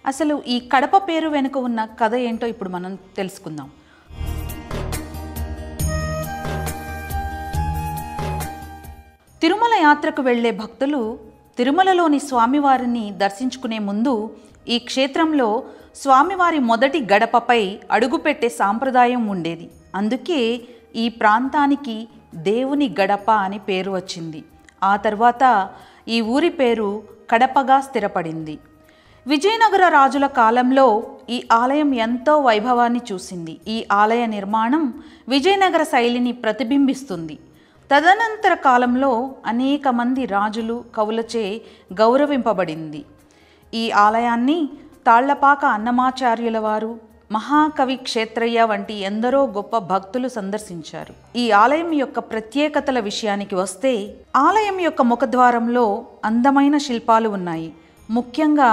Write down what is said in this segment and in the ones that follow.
అసలు ఈ కడప పేరు వెనుక ఉన్న కథ ఏంటో ఇప్పుడు మనం తెలుసుకుందాం. తిరుమల యాత్రకు వెళ్ళే భక్తులు తిరుమలలోని స్వామివారిని దర్శించుకునే ముందు ఈ క్షేత్రంలో స్వామివారి మొదటి గడపపై అడుగుపెట్టే సాంప్రదాయం ఉండేది. అందుకే ఈ ప్రాంతానికి దేవుని గడప అని పేరు వచ్చింది. ఆ తర్వాత ఈ ఊరి పేరు కడపగా స్థిరపడింది. విజయనగర రాజుల కాలంలో ఈ ఆలయం ఎంతో వైభవాన్ని చూసింది. ఈ ఆలయ నిర్మాణం విజయనగర శైలిని ప్రతిబింబిస్తుంది. తదనంతర కాలంలో అనేక మంది రాజులు కవులచే గౌరవింపబడింది. ఈ ఆలయాన్ని తాళ్లపాక అన్నమాచార్యుల వారు, మహాకవి క్షేత్రయ్య వంటి ఎందరో గొప్ప భక్తులు సందర్శించారు. ఈ ఆలయం యొక్క ప్రత్యేకతల విషయానికి వస్తే, ఆలయం యొక్క ముఖద్వారంలో అందమైన శిల్పాలు ఉన్నాయి. ముఖ్యంగా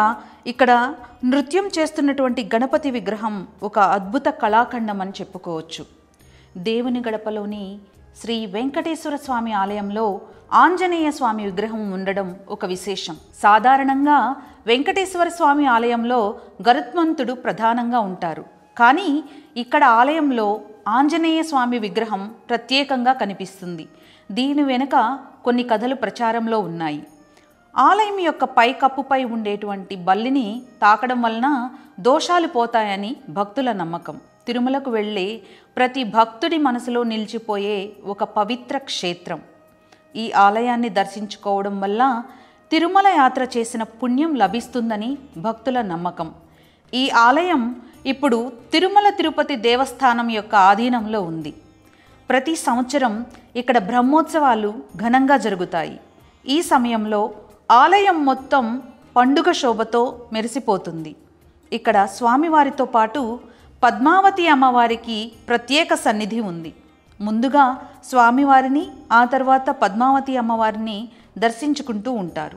ఇక్కడ నృత్యం చేస్తున్నటువంటి గణపతి విగ్రహం ఒక అద్భుత కళాఖండం అని చెప్పుకోవచ్చు. దేవుని గడపలోని శ్రీ వెంకటేశ్వర స్వామి ఆలయంలో ఆంజనేయ స్వామి విగ్రహం ఉండడం ఒక విశేషం. సాధారణంగా వెంకటేశ్వర స్వామి ఆలయంలో గరుత్మంతుడు ప్రధానంగా ఉంటారు. కానీ ఇక్కడ ఆలయంలో ఆంజనేయ స్వామి విగ్రహం ప్రత్యేకంగా కనిపిస్తుంది. దీని వెనుక కొన్ని కథలు ప్రచారంలో ఉన్నాయి. ఆలయం యొక్క పై కప్పుపై ఉండేటువంటి బల్లిని తాకడం వలన దోషాలు పోతాయని భక్తుల నమ్మకం. తిరుమలకు వెళ్ళే ప్రతి భక్తుడి మనసులో నిలిచిపోయే ఒక పవిత్ర క్షేత్రం. ఈ ఆలయాన్ని దర్శించుకోవడం వల్ల తిరుమల యాత్ర చేసిన పుణ్యం లభిస్తుందని భక్తుల నమ్మకం. ఈ ఆలయం ఇప్పుడు తిరుమల తిరుపతి దేవస్థానం యొక్క ఆధీనంలో ఉంది. ప్రతి సంవత్సరం ఇక్కడ బ్రహ్మోత్సవాలు ఘనంగా జరుగుతాయి. ఈ సమయంలో ఆలయం మొత్తం పండుగ శోభతో మెరిసిపోతుంది. ఇక్కడ స్వామివారితో పాటు పద్మావతి అమ్మవారికి ప్రత్యేక సన్నిధి ఉంది. ముందుగా స్వామివారిని, ఆ తర్వాత పద్మావతి అమ్మవారిని దర్శించుకుంటూ ఉంటారు.